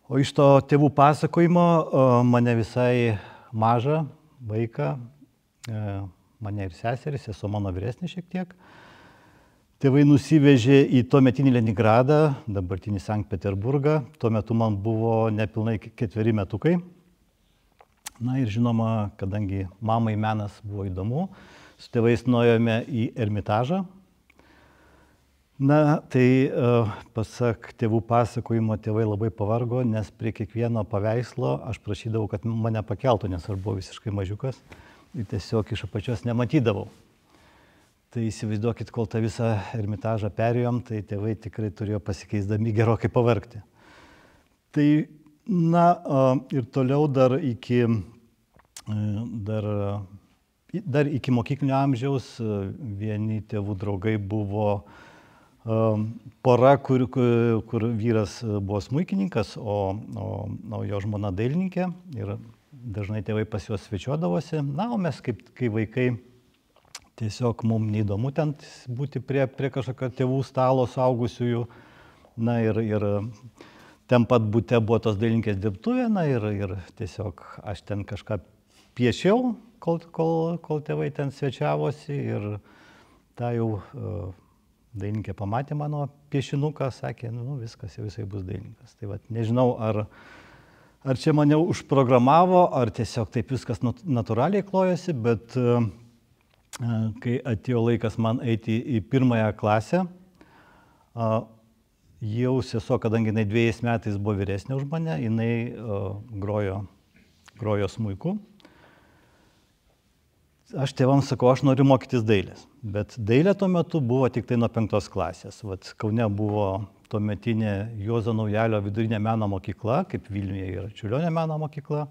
O iš to tėvų pasakojimo mane visai mažą vaiką, mane ir seseris, esu mano vyresnė šiek tiek. Tėvai nusivežė į tuometinį Leningradą, dabartinį Sankt Peterburgą. Tuo metu man buvo nepilnai 4 metukai. Na ir žinoma, kadangi mamai menas buvo įdomu, su tėvais nuėjome į Ermitažą. Na, tai pasak tėvų pasakojimo, tėvai labai pavargo, nes prie kiekvieno paveikslo aš prašydavau, kad mane pakeltų, nes aš buvau visiškai mažiukas ir tiesiog iš apačios nematydavau. Tai įsivaizduokit, kol tą visą Ermitažą perėjom, tai tėvai tikrai turėjo pasikeisdami gerokai pavargti. Tai, na, ir toliau dar iki mokyklinio amžiaus vieni tėvų draugai buvo pora, kur vyras buvo smuikininkas, o jo žmona dailininkė. Ir dažnai tėvai pas juos svečiuodavosi. Na, o mes kai vaikai, tiesiog mums neįdomu ten būti prie kažkokio tėvų stalo suaugusiųjų. Na ir ten pat bute buvo tos dailininkės dirbtuvė, na ir tiesiog aš ten kažką piešiau, kol tėvai ten svečiavosi. Ir tą jau dailininkė pamatė mano piešinuką, sakė, nu viskas, jau jisai bus dailininkas. Tai vat, nežinau, ar čia mane užprogramavo, ar tiesiog taip viskas natūraliai klojosi, bet kai atėjo laikas man eiti į 1 klasę, jau sesuo, kadangi jinai 2 metais buvo vyresnė už mane, jinai grojo smuiku. Aš tėvams sakau, aš noriu mokytis dailės, bet dailė tuo metu buvo tik tai nuo 5 klasės. Vat Kaune buvo tuometinė Juozo Naujalio vidurinė meno mokykla, kaip Vilniuje yra Čiurlionio meno mokykla.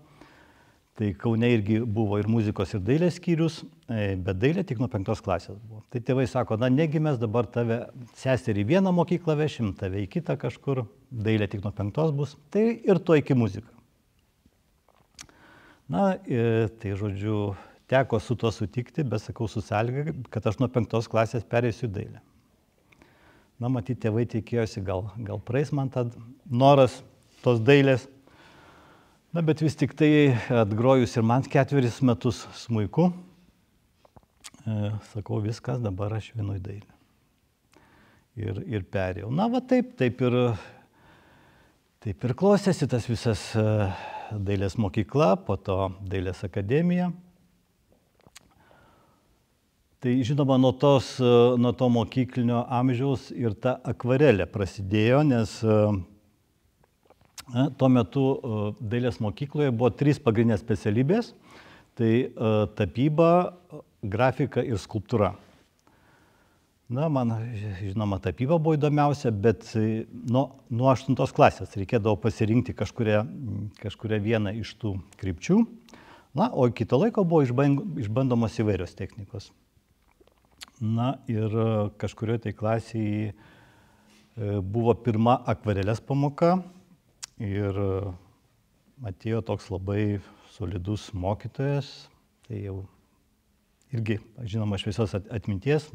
Tai Kaune irgi buvo ir muzikos, ir dailės skyrius, bet dailė tik nuo 5 klasės buvo. Tai tėvai sako, na negi mes dabar tave seserį į vieną mokyklą vešim, tave į kitą kažkur, dailė tik nuo 5 bus, tai ir tuo iki muzika. Na, tai žodžiu, teko su tuo sutikti, bet sakau su sąlyga, kad aš nuo 5 klasės perėsiu į dailę. Na, matyt, tėvai tikėjosi, gal praeis man tad noras tos dailės. Na, bet vis tik tai atgrojus ir man 4 metus smuiku, sakau, viskas, dabar aš vienoj dailė. Ir perėjau. Na, va taip ir klostėsi tas visas dailės mokykla, po to dailės akademija. Tai žinoma, nuo to mokyklinio amžiaus ir ta akvarelė prasidėjo, nes tuo metu dailės mokykloje buvo 3 pagrindinės specialybės, tai tapyba, grafika ir skulptūra. Na, man, žinoma, tapyba buvo įdomiausia, bet nuo 8 klasės reikėdavo pasirinkti kažkurią vieną iš tų krypčių. Na, o iki to laiko buvo išbandomos įvairios technikos. Na, ir kažkurioje tai klasėje buvo 1 akvarelės pamoka. Ir atėjo toks labai solidus mokytojas, tai jau irgi, žinoma, šviesios atminties,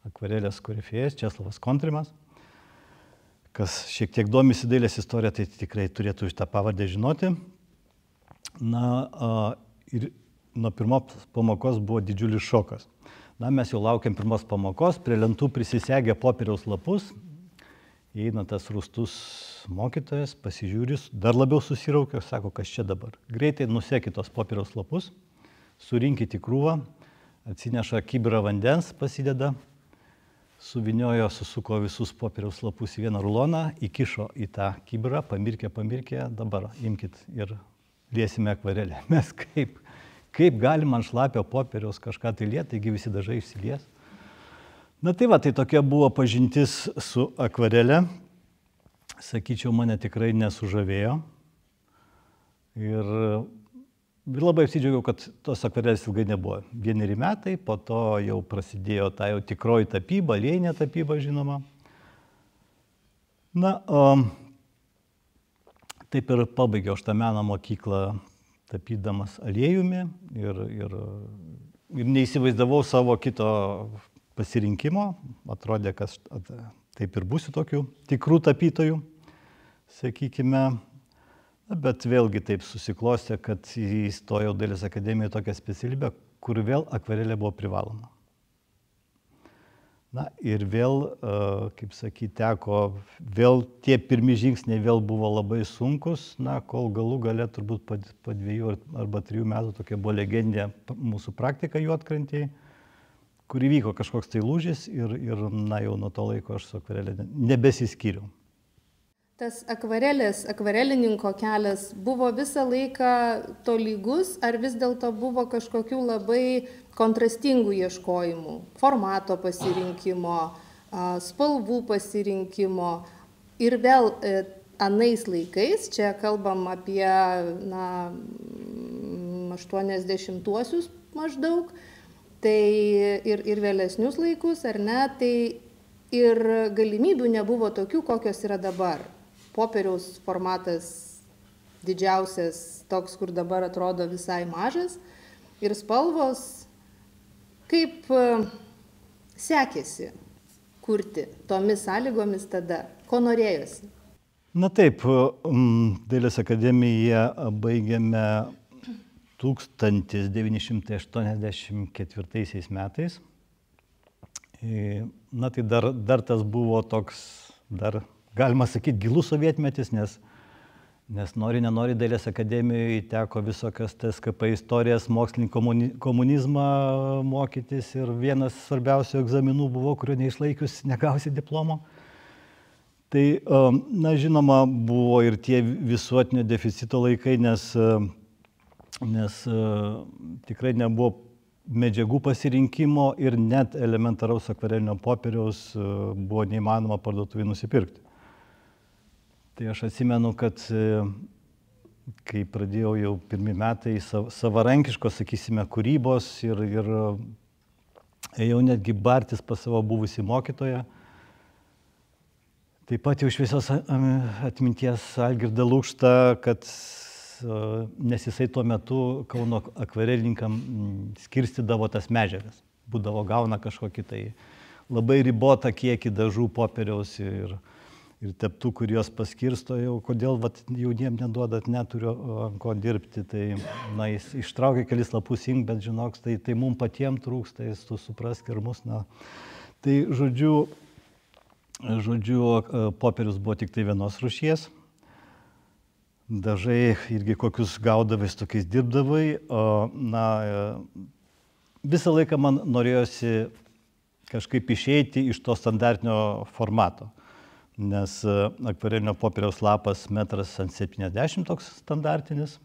akvarelės korifėjas Česlovas Kontrimas. Kas šiek tiek domisi dailės istoriją, tai tikrai turėtų šitą pavardę žinoti. Na, ir nuo 1 pamokos buvo didžiulis šokas. Na, mes jau laukiam 1 pamokos, prie lentų prisisegę popieriaus lapus. Įeina tas rūstus mokytojas, pasižiūri, dar labiau susiraukia, sako, kas čia dabar. Greitai nusekit tos popieriaus lapus, surinkit į krūvą, atsineša kibirą vandens, pasideda, suviniojo, susuko visus popieriaus lapus į vieną ruloną, įkišo į tą kibirą, pamirkė, dabar imkit ir liesime akvarelę. Mes kaip galim ant šlapio popieriaus kažką tai liet, taigi visi dažai išsilies. Na tai va, tai tokia buvo pažintis su akvarelė. Sakyčiau, mane tikrai nesužavėjo. Ir labai apsidžiaugiau, kad tos akvarelės ilgai nebuvo. 1 metai, po to jau prasidėjo ta jau tikroji tapyba, aliejinė tapyba, žinoma. Na, taip ir pabaigiau aš tą meno mokyklą tapydamas aliejumi ir neįsivaizdavau savo kito pasirinkimo, atrodė, kad taip ir būsiu tokių tikrų tapytojų, sakykime. Bet vėlgi taip susiklostė, kad įstojau Dailės akademijoje tokią specialybę, kur vėl akvarelė buvo privaloma. Na ir vėl, kaip sakyti, teko, vėl tie pirmi žingsniai vėl buvo labai sunkus, na, kol galų gale turbūt po 2 arba 3 metų tokia buvo legendinė mūsų praktika Juodkrantėje, kur įvyko kažkoks tai lūžis ir na, jau nuo to laiko aš su akvarelė nebesiskyriau. Tas akvarelininko kelias buvo visą laiką tolygus, ar vis dėlto buvo kažkokių labai kontrastingų ieškojimų, formato pasirinkimo, spalvų pasirinkimo. Ir vėl anais laikais, čia kalbam apie 80-uosius maždaug, tai ir vėlesnius laikus, ar ne, tai ir galimybių nebuvo tokių, kokios yra dabar. Popieriaus formatas didžiausias, toks, kur dabar atrodo visai mažas, ir spalvos. Kaip sekėsi kurti tomis sąlygomis tada? Ko norėjosi? Na taip, Dailės akademiją baigėme 1984 metais. Na tai dar tas buvo toks, dar galima sakyti, gilus sovietmetis, nes nori nenori Dailės akademijoje teko visokias TSKP istorijas, mokslinį komunizmą mokytis ir vienas svarbiausių egzaminų buvo, kurio neišlaikius negausi diplomo. Tai, na, žinoma, buvo ir tie visuotinio deficito laikai, nes tikrai nebuvo medžiagų pasirinkimo ir net elementaraus akvarelinio popieriaus buvo neįmanoma parduotuvėje nusipirkti. Tai aš atsimenu, kad kai pradėjau jau pirmi metai savarankiškos, sakysime, kūrybos ir ėjau netgi bartis pas savo buvusį mokytoją, taip pat jau šviesios atminties Algirdą Lukštą, kad nes jisai tuo metu Kauno akvarelininkam skirstydavo tas medžiagas. Būdavo gauna kažkokį tai labai ribotą kiekį dažų popieriaus ir teptų, kuriuos paskirsto jau, kodėl jauniem neduodat, neturiu ant ko dirbti. Tai, na, jis ištraukė kelis lapus ink, bet žinok, tai mums patiems trūksta, jis tu suprask ir mus. Na. Tai žodžiu, popierius buvo tik tai vienos rūšies. Dažai irgi kokius gaudavais tokiais dirbdavai. Na, visą laiką man norėjosi kažkaip išeiti iš to standartinio formato. Nes akvarelinio popieriaus lapas 1,70 m toks standartinis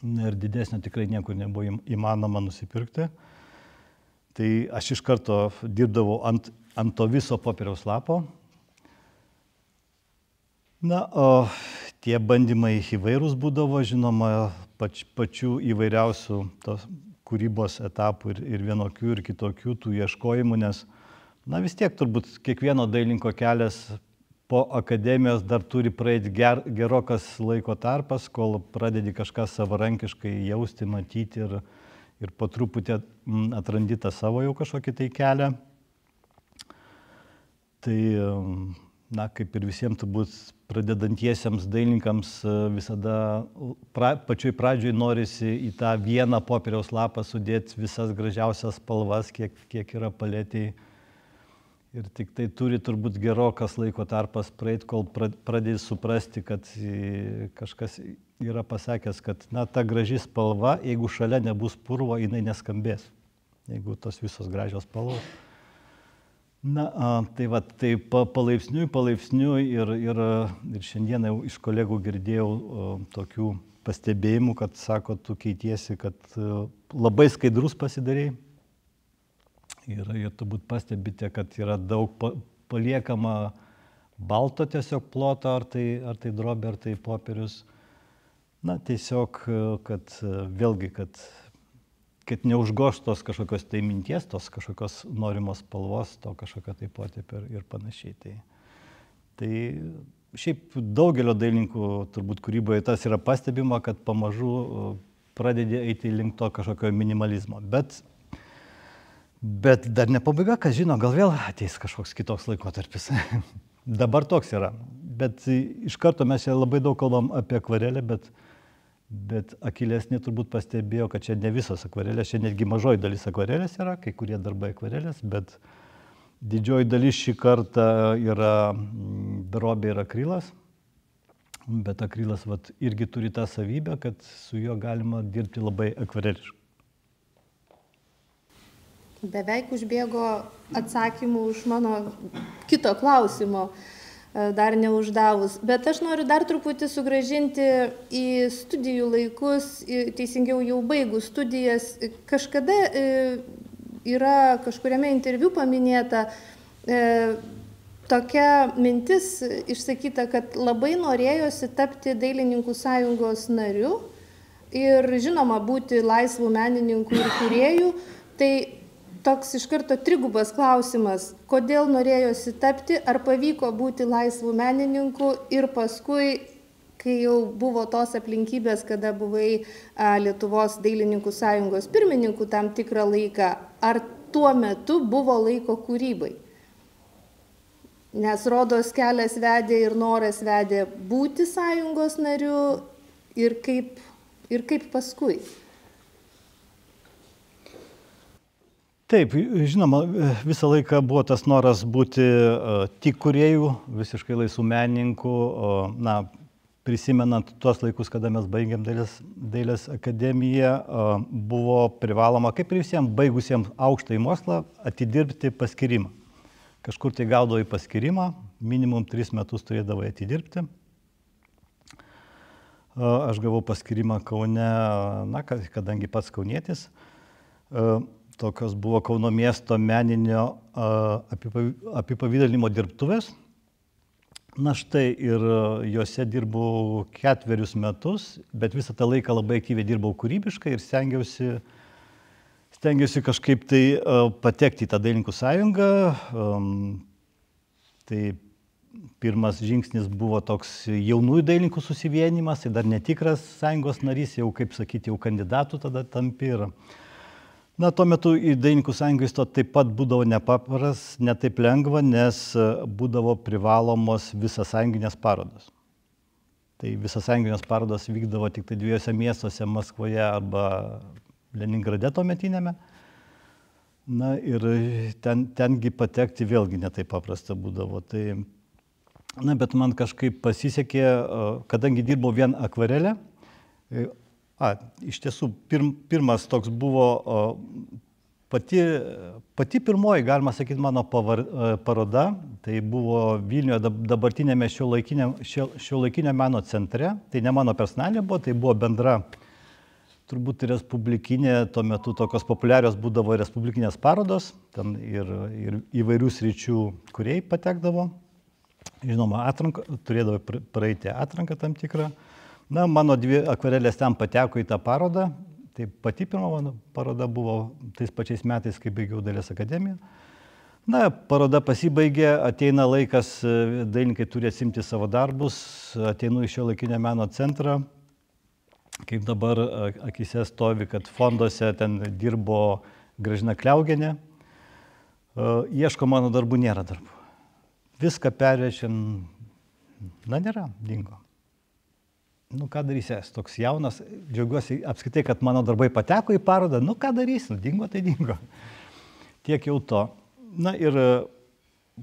ir didesnio tikrai niekur nebuvo įmanoma nusipirkti. Tai aš iš karto dirbdavau ant to viso popieriaus lapo. Na, o tie bandymai įvairūs būdavo, žinoma, pačių įvairiausių tos kūrybos etapų ir vienokių ir kitokių tų ieškojimų, nes na vis tiek turbūt kiekvieno dailininko kelias po akademijos dar turi praeiti gerokas laiko tarpas, kol pradedi kažką savarankiškai jausti, matyti ir po truputį atrandi tą savo jau kažkokį tai kelią. Tai, na, kaip ir visiems turbūt pradedantiesiems dailininkams visada pačioj pradžioj norisi į tą vieną popieriaus lapą sudėti visas gražiausias spalvas, kiek yra paletėj. Ir tik tai turi turbūt gerokas laiko tarpas praeit, kol pradėjai suprasti, kad kažkas yra pasakęs, kad na, ta graži spalva, jeigu šalia nebus purvo, jinai neskambės. Jeigu tos visos gražios spalvos. Na, tai va, tai palaipsniui ir šiandieną iš kolegų girdėjau tokių pastebėjimų, kad sako, tu keitiesi, kad labai skaidrus pasidarei. Ir turbūt pastebite, kad yra daug paliekama balto tiesiog ploto, ar tai drobė, ar tai popierius. Na, tiesiog, kad vėlgi, kad neužgoštos kažkokios tai minties, tos kažkokios norimos spalvos, to kažkokio tai potėpio ir panašiai. Tai šiaip daugelio dailininkų turbūt kūryboje tas yra pastebima, kad pamažu pradedi eiti link to kažkokio minimalizmo. Bet dar ne pabaiga, kas žino, gal vėl ateis kažkoks kitoks laikotarpis. Dabar toks yra. Bet iš karto mes čia labai daug kalbam apie akvarelę, bet akylesni turbūt pastebėjo, kad čia ne visos akvarelės, čia netgi mažoji dalis akvarelės yra, kai kurie darbai akvarelės, bet didžioji dalis šį kartą yra drobė ir akrilas. Bet akrilas irgi turi tą savybę, kad su juo galima dirbti labai akvareliškai. Beveik užbėgo atsakymų už mano kito klausimo, dar neuždavus. Bet aš noriu dar truputį sugrąžinti į studijų laikus, teisingiau jau baigus studijas. Kažkada yra kažkuriame interviu paminėta tokia mintis išsakyta, kad labai norėjosi tapti Dailininkų sąjungos nariu ir žinoma būti laisvų menininkų ir kūrėjų. Tai toks iš karto trigubas klausimas, kodėl norėjosi tapti, ar pavyko būti laisvų menininkų ir paskui, kai jau buvo tos aplinkybės, kada buvai Lietuvos Dailininkų sąjungos pirmininku tam tikrą laiką, ar tuo metu buvo laiko kūrybai? Nes rodos kelias vedė ir noras vedė būti sąjungos nariu ir kaip paskui. Taip, žinoma, visą laiką buvo tas noras būti tik kūrėjų, visiškai laisvų menininkų. Prisimenant tuos laikus, kada mes baigėm dailės akademiją, buvo privaloma, kaip ir visiems baigusiems aukštąjį mokslą, atidirbti paskyrimą. Kažkur tai gaudavai paskyrimą, minimum 3 metus turėdavai atidirbti. Aš gavau paskyrimą Kaune, kadangi pats kaunietis. Tokios buvo Kauno miesto meninio apipavidalinimo dirbtuvės. Na štai ir juose dirbau 4 metus, bet visą tą laiką labai aktyviai dirbau kūrybiškai ir stengiausi kažkaip tai patekti į tą Dailininkų sąjungą. Tai pirmas žingsnis buvo toks jaunųjų dailininkų susivienimas, tai dar netikras sąjungos narys, jau kaip sakyti, jau kandidatų tada tampi. Tuo metu į Dailininkų sąjungą įstoti taip pat būdavo ne taip lengva, nes būdavo privalomos visasąjunginės parodos. Tai visasąjunginės parodos vykdavo tik tai 2 miestuose, Maskvoje arba Leningrade tuometinėme. Ir tengi patekti vėlgi netai paprasta būdavo. Bet man kažkaip pasisekė, kadangi dirbau vien akvarelę. Iš tiesų, pirmas toks buvo pati pirmoji, galima sakyti, mano paroda. Tai buvo Vilniuje dabartinėme šiuolaikinio meno centre. Tai ne mano personalinė buvo, tai buvo bendra, turbūt respublikinė, tuo metu tokios populiarios būdavo respublikinės parodos, ten ir įvairių sričių kūrėjai patekdavo. Žinoma, turėdavo praeiti atranką tam tikrą. Mano 2 akvarelės ten pateko į tą parodą. Tai pati pirma mano paroda buvo tais pačiais metais, kai baigiau dailės akademiją. Paroda pasibaigė, ateina laikas, dailininkai turi atsimti savo darbus, ateinu į šiuolaikinio meno centrą. Kaip dabar akise stovi, kad fonduose ten dirbo Gražina Kliaugienė. Ieško mano darbų, nėra darbų. Viską pervežėm, nėra, dingo. Ką darysi, esu toks jaunas, džiaugiuosi apskritai, kad mano darbai pateko į parodą, ką darysi, dingo, tai dingo. Tiek jau to. Ir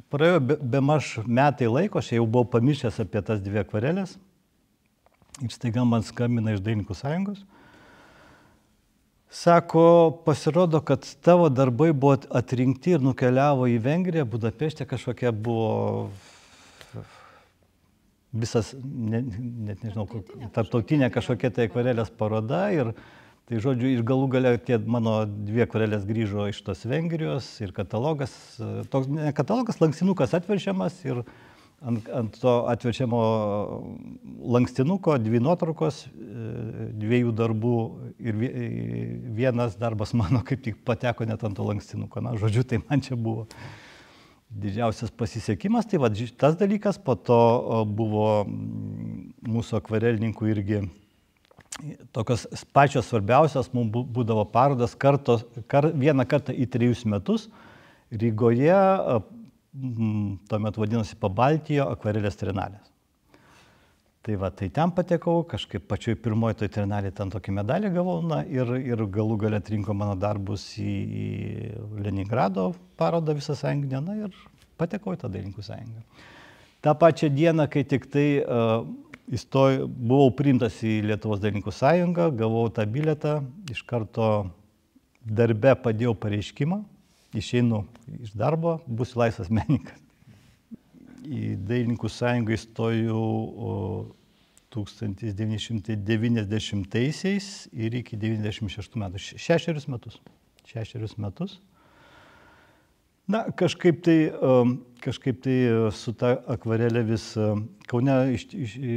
praėjo bemaž metai laiko, aš jau buvau pamiršęs apie tas 2 akvarelės. Ir staiga man skambina iš Dailininkų sąjungos. Sako, pasirodo, kad tavo darbai buvo atrinkti ir nukeliavo į Vengriją, Budapešte kažkokia buvo visas, net nežinau, tarptautinė kažkokia tai akvarelės paroda. Ir tai žodžiu, iš galų gale tie mano 2 akvarelės grįžo iš tos Vengrijos ir katalogas, toks ne katalogas, lankstinukas atverčiamas ir ant to atverčiamo lankstinuko 2 nuotraukos, 2 darbų ir vienas darbas mano kaip tik pateko net ant to lankstinuko. Žodžiu, tai man čia buvo didžiausias pasisekimas. Tai tas dalykas, po to buvo mūsų akvarelininkų irgi tokios pačios svarbiausios, mums būdavo parodos vieną kartą į 3 metus Rygoje. tuomet vadinosi Pabaltijo akvarelės trienalės. Tai va, tai ten patekau, kažkaip pačioj pirmoji toj trienalėje ten tokį medalį gavau, ir galų gale atrinko mano darbus į Leningrado parodą visą sąjunginę, ir patekau į tą dailininkų sąjungą. Ta pačią dieną, kai tik tai buvau priimtas į Lietuvos dailininkų sąjungą, gavau tą bilietą, iš karto darbe padėjau pareiškimą, išeinu iš darbo, būsiu laisvas menininkas. Į dailininkų sąjungą įstojau 1990-aisiais ir iki 96 metų. 6 metus. 6 metus. Na, kažkaip tai su ta akvarelė vis Kaune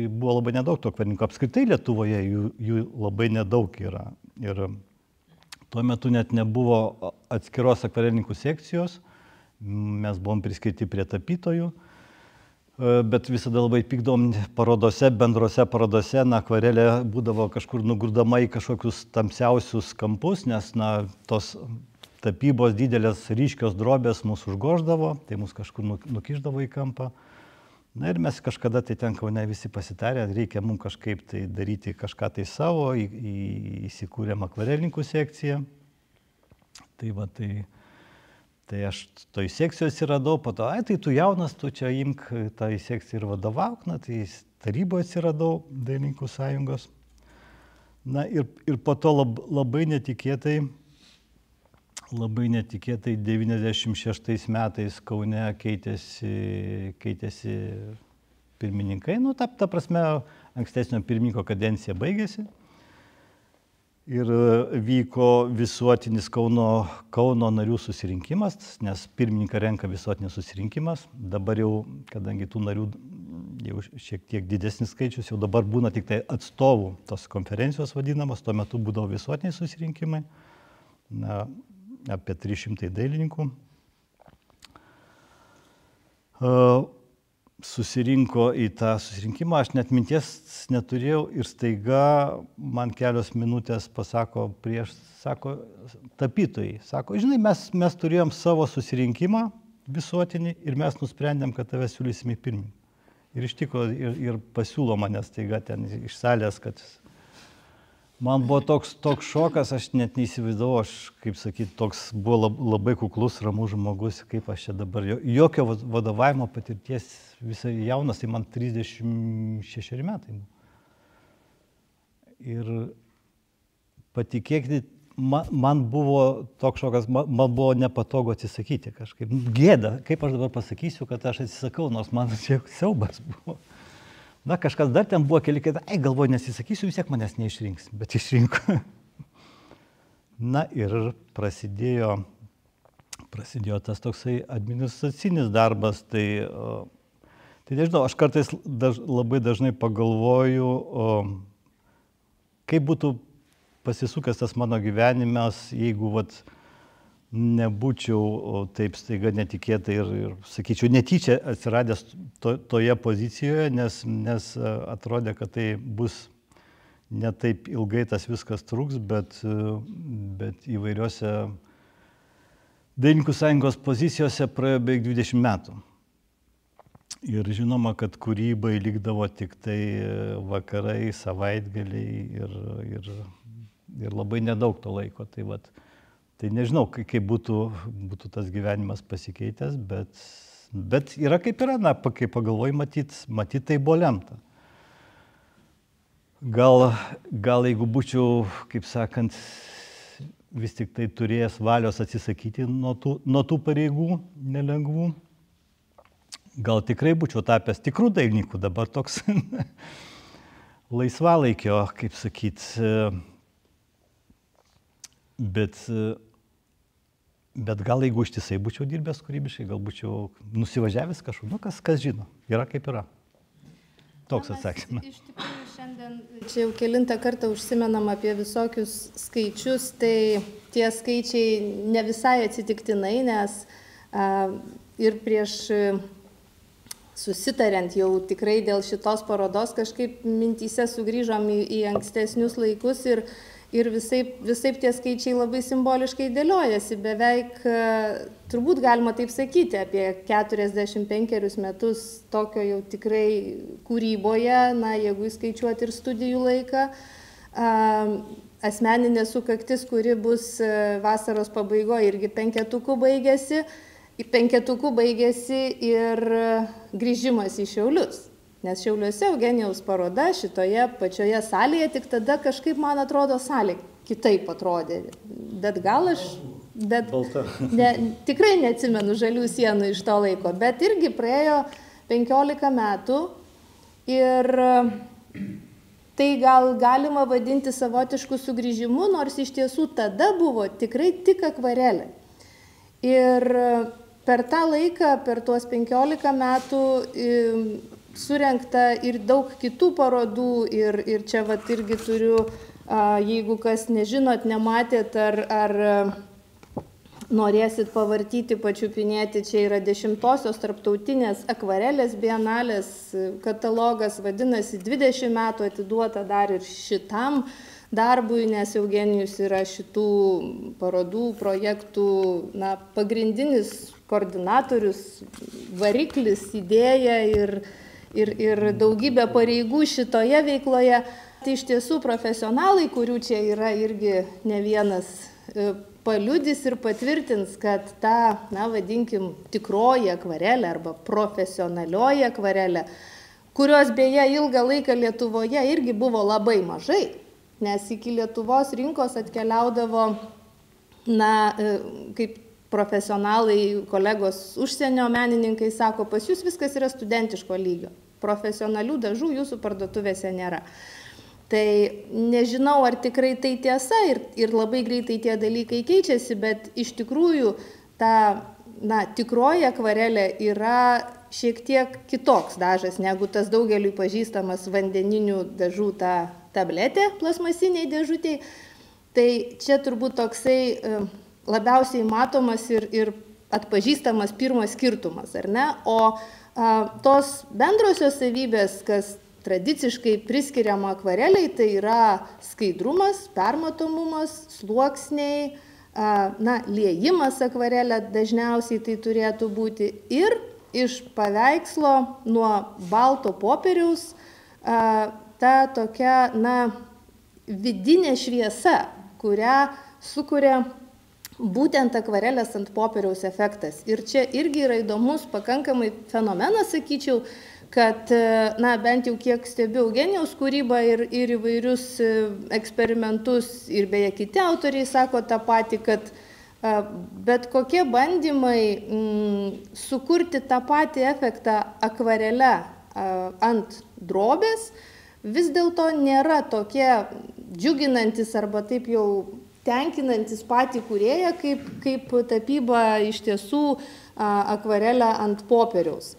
buvo labai nedaug tų akvarelininkų. Apskritai Lietuvoje jų labai nedaug yra. Ir tuo metu net nebuvo atskiros akvarelininkų sekcijos. Mes buvom priskirti prie tapytojų. Bet visada labai pykdavom parodose, bendrose parodose, akvarelė būdavo kažkur nugurdama į kažkokius tamsiausius kampus, nes tos tapybos didelės ryškios drobės mūsų užgoždavo, tai mus kažkur nukišdavo į kampą. Na ir mes kažkada tai ten Kaune visi pasitarė, reikia mums kažkaip tai daryti kažką tai savo, įsikūrėm akvarelininkų sekciją. Tai va, tai aš toj sekcijos atsiradau, po to, tai tu jaunas, tu čia imk tą sekciją ir vadovauk, tai taryboje atsiradau dailininkų sąjungos. Na ir po to labai netikėtai 96 metais Kaune keitėsi pirmininkai, ta prasme, ankstesnio pirmininko kadencija baigėsi. Ir vyko visuotinis Kauno narių susirinkimas, nes pirmininką renka visuotinis susirinkimas. Dabar jau, kadangi tų narių jau šiek tiek didesnis skaičius, jau dabar būna tik tai atstovų tos konferencijos vadinamos, tuo metu būdavo visuotiniai susirinkimai, apie 300 dailininkų. Susirinko į tą susirinkimą, aš net minties neturėjau ir staiga man kelios minutės pasako sako tapytojai, sako, žinai, mes turėjom savo susirinkimą visuotinį ir mes nusprendėm, kad tave siūlysim į pirmininką. Ir iš tikrųjų ir pasiūlo mane staiga ten iš salės, kad man buvo toks šokas, aš net neįsivaizdavau, aš, kaip sakyti, toks buvo labai kuklus, ramus žmogus, kaip aš čia dabar, jokio vadovavimo patirties, visai jaunas, tai man 36 metai. Ir patikėkite, man buvo toks šokas, man buvo nepatogu atsisakyti kažkaip. Gėda, kaip aš dabar pasakysiu, kad aš atsisakau, nors man čia siaubas buvo. Na, kažkas dar ten buvo keli, kad, galvoju, nesisakysiu, vis tiek manęs neišrinks, bet išrinko. Na ir prasidėjo tas toksai administracinis darbas, tai nežinau, aš kartais labai dažnai pagalvoju, kaip būtų pasisukęs tas mano gyvenimas, jeigu nebūčiau taip staiga netikėtai ir sakyčiau, netyčia atsiradęs toje pozicijoje, nes atrodė, kad tai bus ne taip ilgai tas viskas truks, bet įvairiose dailininkų sąjungos pozicijose praėjo beveik 20 metų. Ir žinoma, kad kūrybai likdavo tik tai vakarai, savaitgaliai ir labai nedaug to laiko. Tai nežinau, kaip būtų tas gyvenimas pasikeitęs, bet yra kaip yra, kai pagalvoji, matyt tai buvo lemta. Gal jeigu būčiau, kaip sakant, vis tik tai turėjęs valios atsisakyti nuo tų pareigų nelengvų, gal tikrai būčiau tapęs tikrų dailininkų, dabar toks laisvalaikio, kaip sakyt, bet gal jeigu ištisai būčiau dirbęs kūrybiškai, gal būčiau nusivažiavęs kažkur, kas žino, yra kaip yra. Toks atsakymas. Iš tikrųjų, šiandien čia jau kelintą kartą užsimenam apie visokius skaičius, tai tie skaičiai ne visai atsitiktinai, nes ir prieš susitariant jau tikrai dėl šitos parodos kažkaip mintyse sugrįžom į ankstesnius laikus ir ir visaip tie skaičiai labai simboliškai dėliojasi. Beveik, turbūt galima taip sakyti, apie 45 metus tokio jau tikrai kūryboje, na, jeigu įskaičiuoti ir studijų laiką. Asmeninė sukaktis, kuri bus vasaros pabaigoje, irgi 5 baigėsi. 5 baigėsi ir grįžimas į Šiaulius. Nes Šiauliuose Eugenijaus paroda šitoje pačioje salėje, tik tada kažkaip, man atrodo, salė kitaip atrodė. Bet gal aš... Tikrai neatsimenu žalių sienų iš to laiko, bet irgi praėjo 15 metų ir tai gal galima vadinti savotišku sugrįžimu, nors iš tiesų tada buvo tikrai tik akvarelė. Ir per tą laiką, per tuos 15 metų surengta ir daug kitų parodų ir čia vat irgi turiu, jeigu kas nežinot, nematėt ar norėsit pavartyti, pačiupinėti, čia yra 10-osios tarptautinės akvarelės bienalės katalogas, vadinasi 20 metų atiduota dar ir šitam darbui, nes Eugenijus yra šitų parodų, projektų pagrindinis koordinatorius, variklis, idėja ir daugybė pareigų šitoje veikloje. Tai iš tiesų profesionalai, kurių čia yra irgi ne vienas, paliudys ir patvirtins, kad ta, vadinkim, tikroji akvarelė arba profesionalioji akvarelė, kurios beje ilgą laiką Lietuvoje irgi buvo labai mažai, nes iki Lietuvos rinkos atkeliaudavo, kaip profesionalai, kolegos užsienio menininkai sako, pas jūs viskas yra studentiško lygio. Profesionalių dažų jūsų parduotuvėse nėra. Tai nežinau, ar tikrai tai tiesa ir labai greitai tie dalykai keičiasi, bet iš tikrųjų ta tikroji akvarelė yra šiek tiek kitoks dažas, negu tas daugeliui pažįstamas vandeninių dažų ta tabletė plasmasiniai dėžutėj. Tai čia turbūt toksai labiausiai matomas ir atpažįstamas pirmas skirtumas, ar ne? O tos bendrosios savybės, kas tradiciškai priskiriama akvareliai, tai yra skaidrumas, permatomumas, sluoksniai, liejimas akvarelė dažniausiai tai turėtų būti ir iš paveikslo nuo balto popieriaus ta tokia, vidinė šviesa, kurią sukuria būtent akvarelės ant popieriaus efektas. Ir čia irgi yra įdomus pakankamai fenomenas, sakyčiau, kad, bent jau kiek stebiu Eugenijaus kūrybą ir įvairius eksperimentus, ir beje kiti autoriai sako tą patį, kad bet kokie bandymai sukurti tą patį efektą akvarele ant drobės vis dėlto nėra tokie džiuginantis arba taip jau tenkinantis patį kūrėją, kaip tapyba iš tiesų akvarelė ant popieriaus.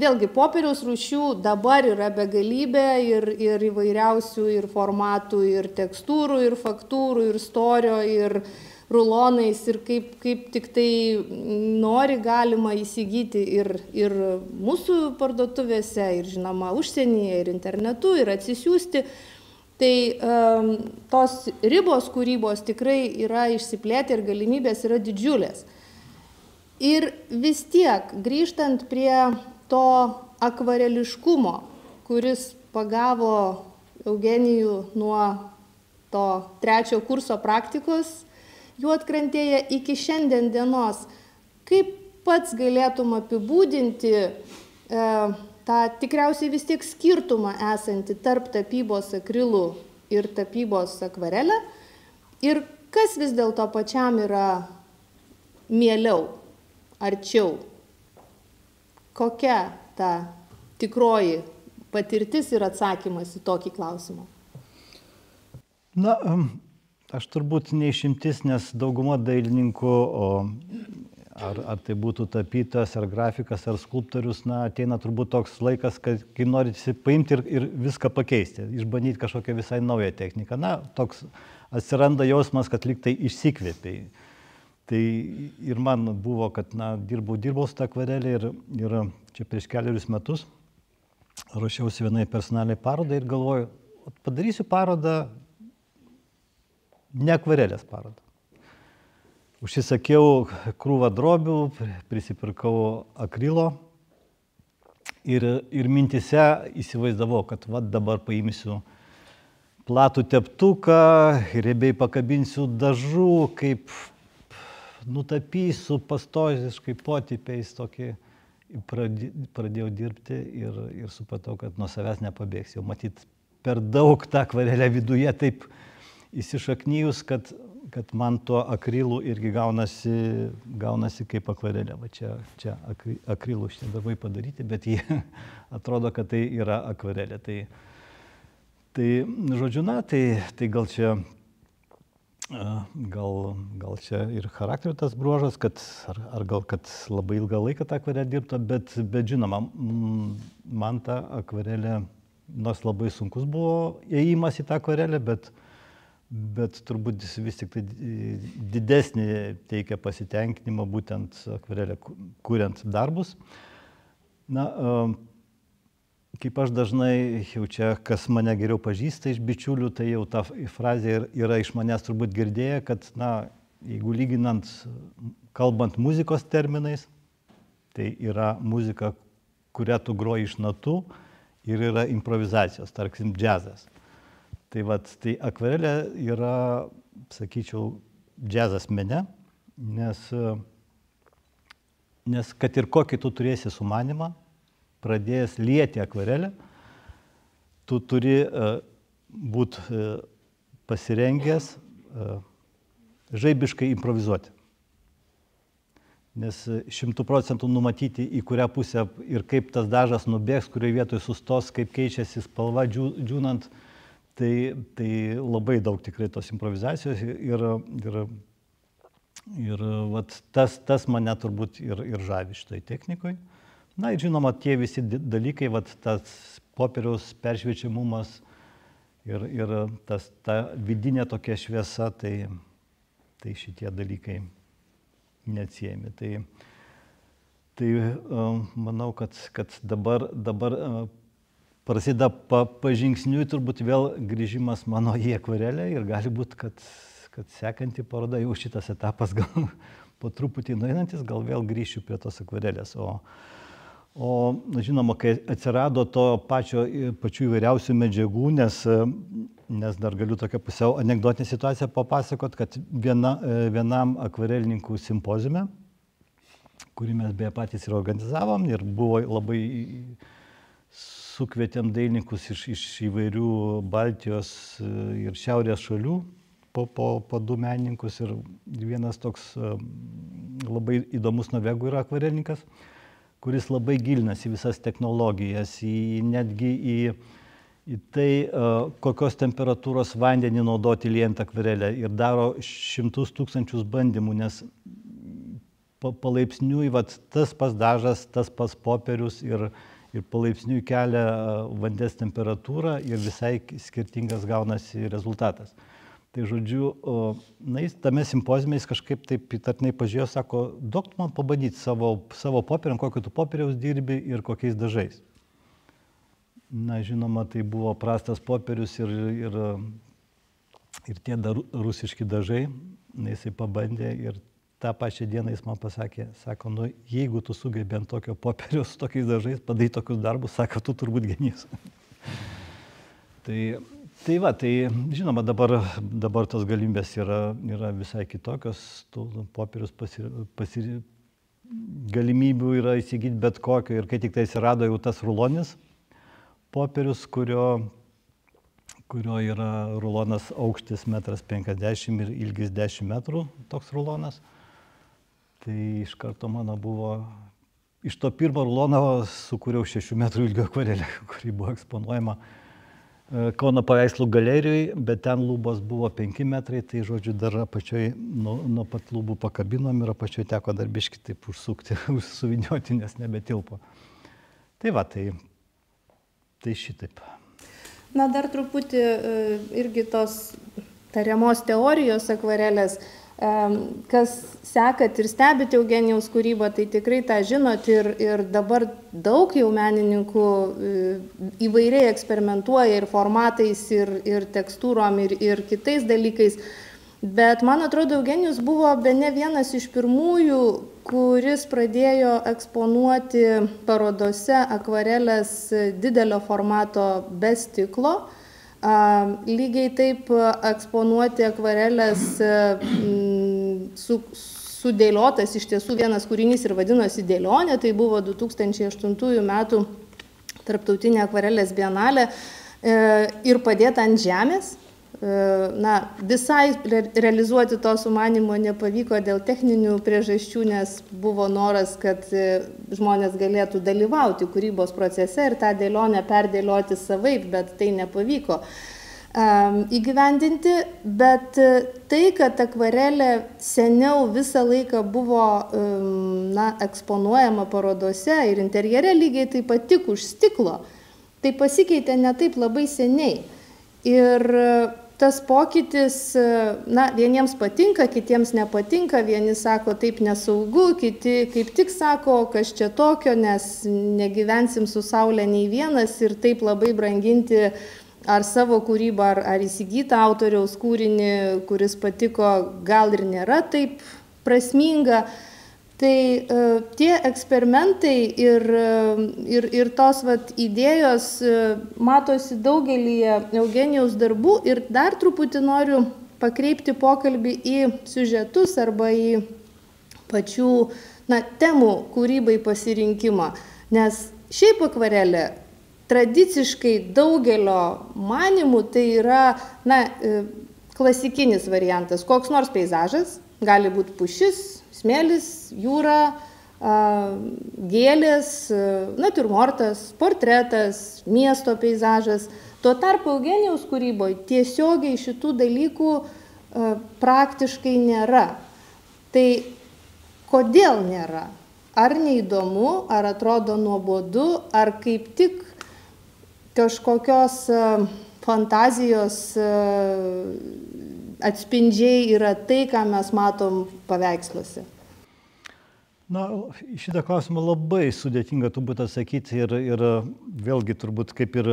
Vėlgi, popieriaus rūšių dabar yra begalybė ir įvairiausių ir formatų, ir tekstūrų, ir faktūrų, ir storio, ir rulonais, ir kaip tik tai nori galima įsigyti ir mūsų parduotuvėse, ir žinoma užsienyje, ir internetu, ir atsisiųsti. Tai tos ribos kūrybos tikrai yra išsiplėtę ir galimybės yra didžiulės. Ir vis tiek, grįžtant prie to akvareliškumo, kuris pagavo Eugenijų nuo to 3 kurso praktikos Juodkrantėje iki šiandien dienos, kaip pats galėtum apibūdinti tą tikriausiai vis tiek skirtumą esantį tarp tapybos akrilų ir tapybos akvarelę ir kas vis dėlto pačiam yra mieliau, arčiau, kokia ta tikroji patirtis ir atsakymas į tokį klausimą? Aš turbūt neišimtis, nes dauguma dailininkų, ar tai būtų tapytas, ar grafikas, ar skulptorius, ateina turbūt toks laikas, kai norisi paimti ir viską pakeisti, išbandyti kažkokią visai naują techniką. Toks atsiranda jausmas, kad lyg tai išsikvėpiai. Tai ir man buvo, kad dirbau su tą akvarelę ir čia prieš keliarius metus ruošiausi vienai personaliai parodai ir galvoju, padarysiu parodą ne akvarelės parodą. Užsisakiau krūvą drobių, prisipirkau akrilo ir mintise įsivaizdavau, kad va dabar paimsiu platų teptuką, riebiai pakabinsiu dažų, kaip nutapysiu pastoziškai potipiais tokį. Pradėjau dirbti ir supratau, kad nuo savęs nepabėgs. Jau matyt, per daug tą akvarelę viduje taip įsišaknyjus, kad man tuo akrilu irgi gaunasi kaip akvarelė. Va čia akrilu šitie darbai padaryti, bet jie atrodo, kad tai yra akvarelė. Tai žodžiu, tai gal čia ir charakterio tas bruožas, ar gal kad labai ilgą laiką tą akvarelę dirbta, bet žinoma, man ta akvarelė, nors labai sunkus buvo ėjimas į tą akvarelę, bet turbūt vis tik tai didesnį teikia pasitenkinimą būtent akvarelę kuriant darbus. Na, kaip aš dažnai jau čia, kas mane geriau pažįsta iš bičiulių, tai jau ta frazė yra iš manęs turbūt girdėję, kad, na, jeigu lyginant, kalbant muzikos terminais, tai yra muzika, kurią tu groji iš natų ir yra improvizacijos, tarkim, džiazas. Tai akvarelė yra, sakyčiau, džiazas mene, nes kad ir kokį tu turėsi sumanimą, pradėjęs lieti akvarelę, tu turi būti pasirengęs žaibiškai improvizuoti. Nes 100% numatyti, į kurią pusę ir kaip tas dažas nubėgs, kurioje vietoje sustos, kaip keičiasi spalva džiūnant, tai labai daug tikrai tos improvizacijos ir vat, tas mane turbūt ir žavi šitoj technikoj. Na ir žinoma, tie visi dalykai, vat, tas popieriaus peršviečiamumas ir ta vidinė tokia šviesa, tai šitie dalykai neatsiejami. Tai manau, kad dabar prasideda pažingsniui turbūt vėl grįžimas mano į akvarelę ir gali būti, kad sekanti paroda jau šitas etapas gal po truputį nueinantis, gal vėl grįšiu prie tos akvarelės. O žinoma, kai atsirado to pačių įvairiausių medžiagų, nes dar galiu tokią pusiau anekdotinę situaciją papasakot, kad vienam akvarelininkų simpoziume, kurį mes beje patys ir organizavom ir buvo labai sukvietėm dailininkus iš įvairių Baltijos ir Šiaurės šalių, po du menininkus ir vienas toks labai įdomus norvegų yra akvarelininkas, kuris labai gilinasi visas technologijas, netgi į tai, kokios temperatūros vandenį naudoti liejant akvarelę ir daro šimtus tūkstančius bandymų, nes palaipsniui tas pats dažas, tas pats popierius ir palaipsniui kelia vandens temperatūrą ir visai skirtingas gaunasi rezultatas. Tai žodžiu, jis tame simpoziume kažkaip taip įtartinai pažiūrėjo, sako, duok man pabandyti savo popieriam, kokio tu popieriaus dirbi ir kokiais dažais. Na, žinoma, tai buvo prastas popierius ir tie rusiški dažai, jisai pabandė ir tą pačią dieną jis man pasakė, sako, nu, jeigu tu sugebi ant tokio popieriaus su tokiais dažais padaryti tokius darbus, sako, tu turbūt genijus. Tai žinoma, dabar tos galimybės yra visai kitokios, tų popierius galimybių yra įsigyti bet kokio ir kai tik tai atsirado jau tas ruloninis popierius, kurio yra rulonas aukštis 1,50 m ir ilgis 10 metrų, toks rulonas, tai iš karto mano buvo, iš to pirmo rulono sukūriau 6 metrų ilgio akvarelę, kuri buvo eksponuojama Kauno paveikslų galerijoje, bet ten lubos buvo 5 metrai, tai žodžiu dar apačioj nuo pat lubų pakabinom ir apačioj teko dar biškį taip užsukti, užsuvinioti, nes nebetilpo. Tai va, tai šitaip. Na, dar truputį irgi tos tariamos teorijos akvarelės, kas sekat ir stebit Eugenijaus kūrybą, tai tikrai tą žinot ir dabar daug jau menininkų įvairiai eksperimentuoja ir formatais, ir tekstūrom, ir kitais dalykais. Bet man atrodo, Eugenijus buvo bene vienas iš pirmųjų, kuris pradėjo eksponuoti parodose akvarelės didelio formato be stiklo. Lygiai taip eksponuoti akvarelės sudėliotas, iš tiesų vienas kūrinys ir vadinosi Dėlionė, tai buvo 2008 metų Tarptautinė akvarelės bienalė ir padėta ant žemės. Na, visai realizuoti to sumanimo nepavyko dėl techninių priežasčių, nes buvo noras, kad žmonės galėtų dalyvauti kūrybos procese ir tą dėlionę perdėlioti savaip, bet tai nepavyko įgyvendinti. Bet tai, kad akvarelė seniau visą laiką buvo eksponuojama parodose ir interjere lygiai taip pat tik už stiklo, tai pasikeitė ne taip labai seniai. Ir tas pokytis, vieniems patinka, kitiems nepatinka, vieni sako taip nesaugu, kiti kaip tik sako, kas čia tokio, nes negyvensim su saulė nei vienas ir taip labai branginti ar savo kūrybą, ar įsigytą autoriaus kūrinį, kuris patiko, gal ir nėra taip prasminga. Tai tie eksperimentai ir tos idėjos matosi daugelį Eugenijaus darbų ir dar truputį noriu pakreipti pokalbį į siužetus arba į pačių temų kūrybai pasirinkimą. Nes šiaip akvarelė tradiciškai daugelio manimų tai yra klasikinis variantas, koks nors peizažas, gali būti pušis, smėlis, jūra, gėlės, natiurmortas, portretas, miesto peizažas. Tuo tarpu Eugenijaus kūryboje tiesiogiai šitų dalykų praktiškai nėra. Tai kodėl nėra? Ar neįdomu, ar atrodo nuobodu, ar kaip tik kažkokios fantazijos atspindžiai yra tai, ką mes matom paveiksluose? Šitą klausimą labai sudėtinga turbūt atsakyti ir vėlgi turbūt kaip ir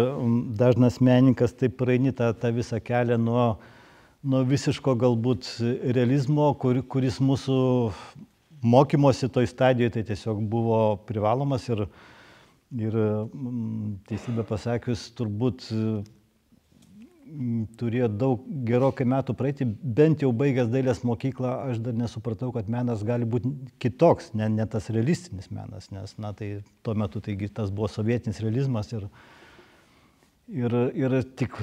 dažnas menininkas taip praeini tą visą kelią nuo visiško galbūt realizmo, kuris mūsų mokymosi toj stadijoje tai tiesiog buvo privalomas ir teisybę pasakius turbūt turėjo daug gerokai metų praeiti, bent jau baigęs dailės mokyklą, aš dar nesupratau, kad menas gali būti kitoks, ne tas realistinis menas, nes tai tuo metu taigi tas buvo sovietinis realizmas ir tik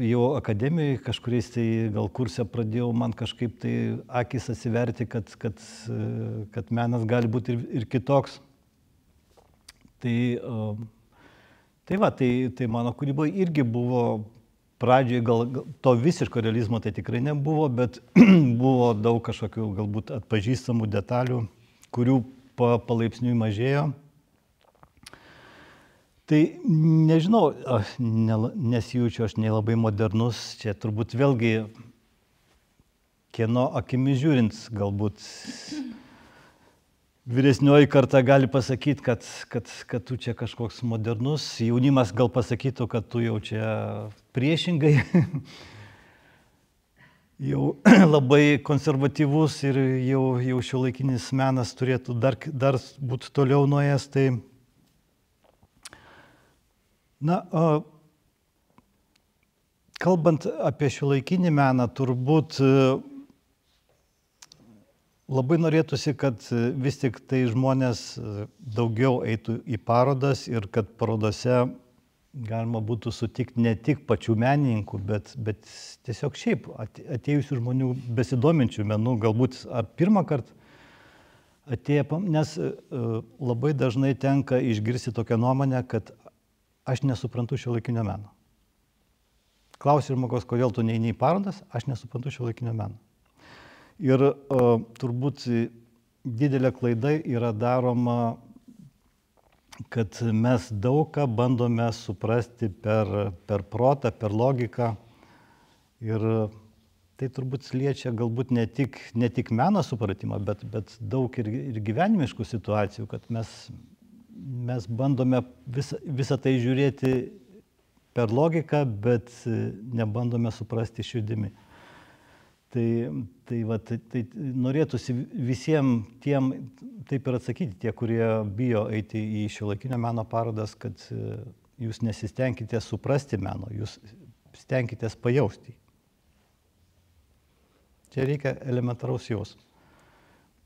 jau akademijoje kažkuriais tai gal kurse pradėjau man kažkaip tai akis atsiverti, kad menas gali būti ir kitoks. Tai mano kūryboje irgi buvo pradžioje gal to visiško realizmo tai tikrai nebuvo, bet buvo daug kažkokių galbūt atpažįstamų detalių, kurių palaipsniui mažėjo. Tai nežinau, nesijaučiu aš nei labai modernus, čia turbūt vėlgi kieno akimis žiūrint, galbūt vyresnioji karta gali pasakyti, kad tu čia kažkoks modernus, jaunimas gal pasakytų, kad tu jau čia priešingai, jau labai konservatyvus ir jau šiuolaikinis menas turėtų dar būti toliau nuėjęs. Tai, kalbant apie šiuolaikinį meną, turbūt labai norėtųsi, kad vis tik tai žmonės daugiau eitų į parodas ir kad parodose galima būtų sutikti ne tik pačių menininkų, bet tiesiog šiaip atėjusių žmonių besidominčių menu, galbūt ar pirmą kartą atėję, nes labai dažnai tenka išgirsti tokią nuomonę, kad aš nesuprantu šiuolaikinio meno. Klausi žmogaus, kodėl tu neini į parodas, aš nesuprantu šiuolaikinio meno. Ir turbūt didelė klaida yra daroma, kad mes daug ką bandome suprasti per protą, per logiką. Ir tai turbūt liečia galbūt ne tik meno supratimą, bet daug ir gyvenimiškų situacijų, kad mes bandome visą tai žiūrėti per logiką, bet nebandome suprasti širdimi. Tai norėtųsi visiems tiem taip ir atsakyti, tie, kurie bijo eiti į šiuolaikinio meno parodas, kad jūs nesistengkite suprasti meno, jūs stenkitės pajausti. Čia reikia elementaraus jausmo.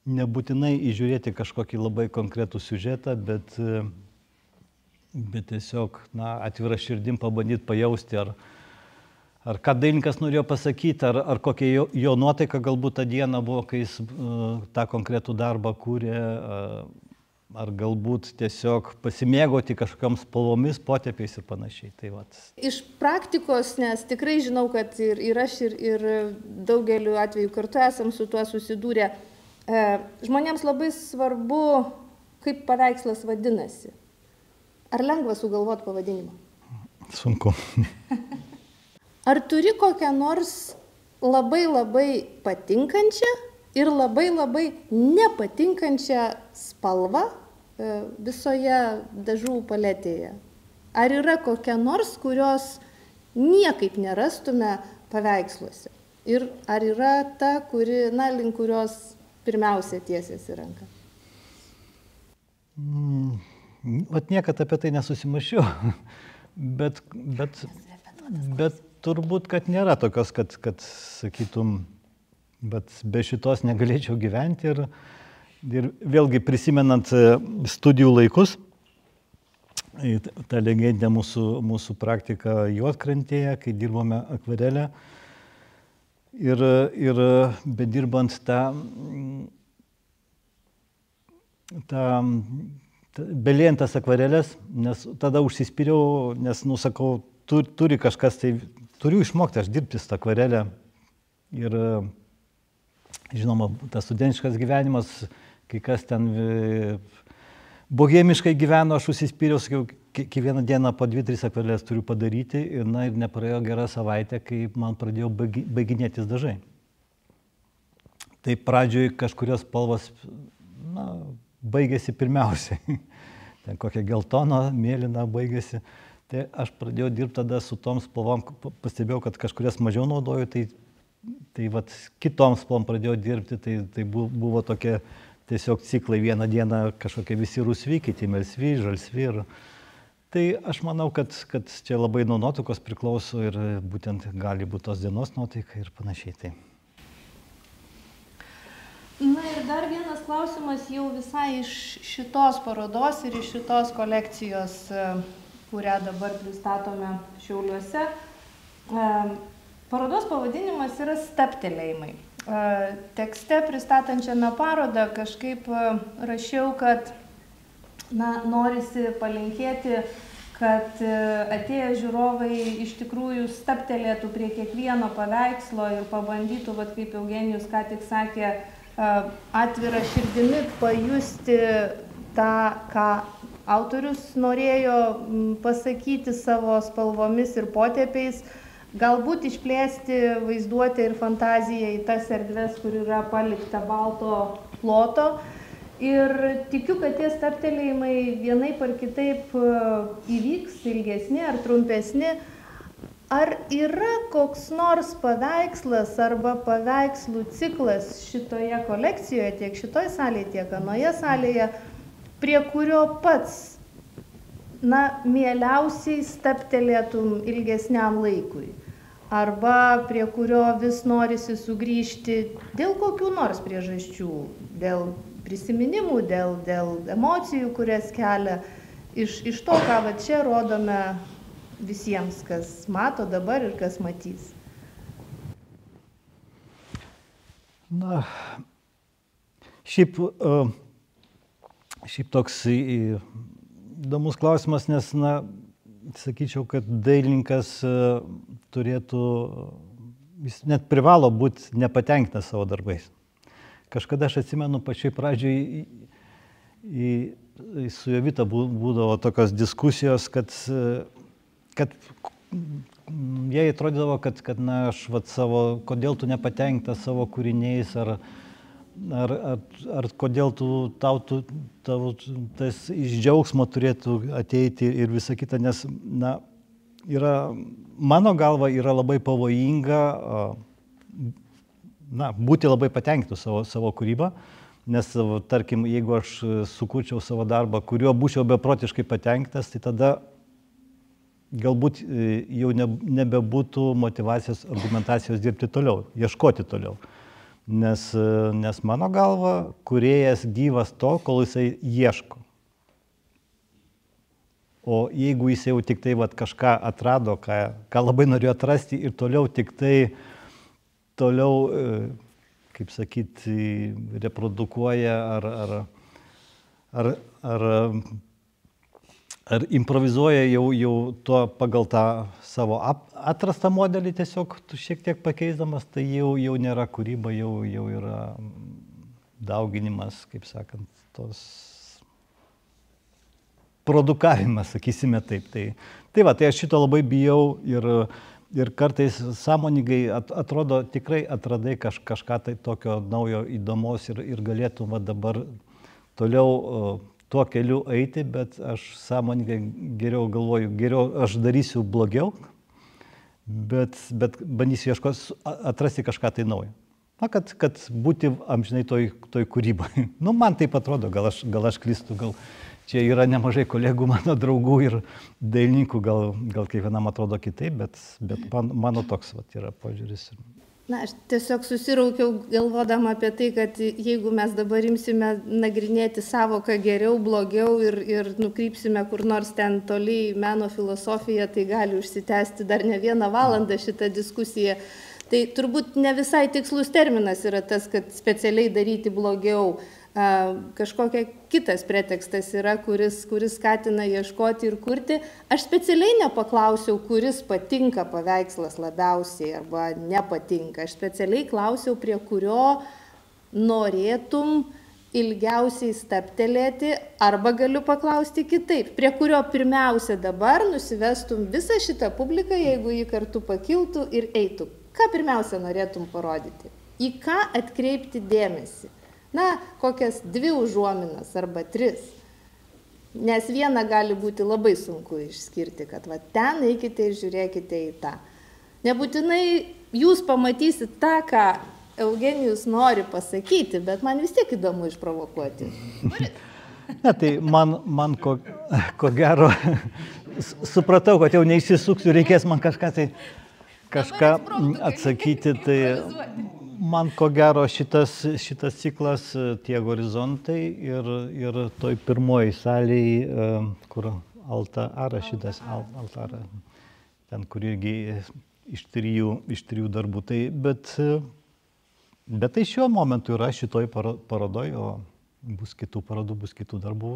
Nebūtinai įžiūrėti kažkokį labai konkretų siužetą, bet tiesiog atvira širdim pabandyti pajausti, ar ką dailininkas norėjo pasakyti, ar kokia jo nuotaika galbūt tą dieną buvo, kai jis tą konkretų darbą kūrė, ar galbūt tiesiog pasimėgauti kažkokiam spalvomis, potėpiais ir panašiai. Tai Iš praktikos, nes tikrai žinau, kad ir aš, ir daugeliu atveju kartu esam su tuo susidūrę, žmonėms labai svarbu, kaip paveikslas vadinasi. Ar lengva sugalvoti pavadinimą? Sunku. Ar turi kokią nors labai patinkančią ir labai nepatinkančią spalvą visoje dažų paletėje? Ar yra kokia nors, kurios niekaip nerastume paveiksluose? Ir ar yra ta, link kurios pirmiausia tiesiasi ranka? Niekad apie tai nesusimašiau, bet turbūt, kad nėra tokios, kad sakytum, bet be šitos negalėčiau gyventi. Ir vėlgi prisimenant studijų laikus, tą legendinę mūsų praktiką Juodkrantėje, kai dirbome akvarelę, ir bedirbant belėjant tas akvarelės, nes tada užsispyriau, nes, sakau, turi kažkas, tai turiu išmokti aš dirbti su akvarelė. Ir žinoma, tas studentiškas gyvenimas, kai kas ten bohemiškai gyveno, aš užsispyriau, sakiau, kiekvieną dieną po 2-3 akvarelės turiu padaryti. Ir nepraėjo gera savaitė, kai man pradėjo baiginėtis dažai. Tai pradžioj kažkurios spalvos baigėsi pirmiausiai. Ten kokia geltona, mėlyna baigėsi. Tai aš pradėjau dirbti tada su tom spalvom, pastebėjau, kad kažkurias mažiau naudoju, tai kitom spalvom pradėjau dirbti, tai buvo tokie tiesiog ciklai, vieną dieną kažkokie visi rusvi, kiti melsvi, žalsvi. Tai aš manau, kad čia labai nuo nuotaikos priklauso ir būtent gali būti tos dienos nuotaika ir panašiai. Tai. Na ir dar vienas klausimas jau visai iš šitos parodos ir iš šitos kolekcijos, kurią dabar pristatome Šiauliuose. Parodos pavadinimas yra Stabtelėjimai. Tekste pristatančiame parodą kažkaip rašiau, kad norisi palinkėti, kad atėję žiūrovai iš tikrųjų stabtelėtų prie kiekvieno paveikslo ir pabandytų, kaip Eugenijus ką tik sakė, atvira širdimi pajusti tą, ką autorius norėjo pasakyti savo spalvomis ir potėpiais, galbūt išplėsti vaizduotę ir fantaziją į tas erdves, kur yra palikta balto ploto. Ir tikiu, kad tie stabtelėjimai vienaip ar kitaip įvyks, ilgesni ar trumpesni. Ar yra koks nors paveikslas arba paveikslų ciklas šitoje kolekcijoje, tiek šitoj salėje, tiek anoje salėje, prie kurio pats, mieliausiai stabtelėtum ilgesniam laikui? Arba prie kurio vis norisi sugrįžti dėl kokių nors priežasčių, dėl prisiminimų, dėl emocijų, kurias kelia, iš to, ką čia rodome visiems, kas mato dabar ir kas matys? Šiaip toks įdomus klausimas, nes, sakyčiau, kad dailininkas turėtų, jis net privalo būti nepatenkintas savo darbais. Kažkada aš atsimenu pačioj pradžioj su Jovita būdavo tokios diskusijos, kad jai atrodydavo, kad aš kodėl tu nepatenkintas savo kūriniais, ar kodėl tau tas iš džiaugsmo turėtų ateiti ir visa kita, nes, mano galva yra labai pavojinga būti labai patenkintų savo kūrybą, nes, tarkim, jeigu aš sukurčiau savo darbą, kuriuo būčiau beprotiškai patenkintas, tai tada galbūt jau nebebūtų motyvacijos, argumentacijos dirbti toliau, ieškoti toliau. Nes mano galva, kūrėjas gyvas tol, kol jisai ieško. O jeigu jis jau tik tai kažką atrado, ką labai norėjo atrasti ir toliau tik tai, kaip sakyti, reprodukuoja ar improvizuoja jau tuo pagal tą savo atrastą modelį tiesiog šiek tiek pakeisdamas, tai jau nėra kūryba, jau yra dauginimas, kaip sakant, tos produkavimas, sakysime taip. Tai aš šito labai bijau ir kartais sąmoningai atrodo, tikrai atradai kažką tai tokio naujo, įdomos ir galėtum dabar toliau tuo keliu eiti, bet aš sąmoningai geriau galvoju, aš darysiu blogiau, bet bandysiu atrasti kažką tai naujo. Kad būti amžinai toj kūrybai. Man taip atrodo, gal aš klystu, gal čia yra nemažai kolegų, mano draugų ir dailininkų, gal kiekvienam atrodo kitaip, bet mano toks yra požiūris. Aš tiesiog susiraukiau galvodama apie tai, kad jeigu mes dabar imsime nagrinėti savoką geriau, blogiau ir nukrypsime kur nors ten toliai meno filosofiją, tai gali užsitęsti dar ne 1 valandą šitą diskusiją. Tai turbūt ne visai tikslus terminas yra tas, kad specialiai daryti blogiau. Kažkokia kitas pretekstas yra, kuris skatina ieškoti ir kurti. Aš specialiai nepaklausiau, kuris patinka paveikslas labiausiai arba nepatinka. Aš specialiai klausiau, prie kurio norėtum ilgiausiai stabtelėti, arba galiu paklausti kitaip, prie kurio pirmiausia dabar nusivestum visą šitą publiką, jeigu jį kartu pakiltų ir eitų. Ką pirmiausia norėtum parodyti? Į ką atkreipti dėmesį? Kokias 2 užuominas arba 3. Nes vieną gali būti labai sunku išskirti, kad ten eikite ir žiūrėkite į tą. Nebūtinai jūs pamatysit tą, ką Eugenijus nori pasakyti, bet man vis tiek įdomu išprovokuoti. Ne, tai man ko gero, supratau, kad jau neišsisuksiu, reikės man kažką atsakyti, tai man ko gero šitas ciklas, tie horizontai ir toj pirmoji salėje, kur altarą, ten kur irgi iš 3 darbų. Bet tai šiuo momentu yra šitoj parodoj, o bus kitų parodų, bus kitų darbų.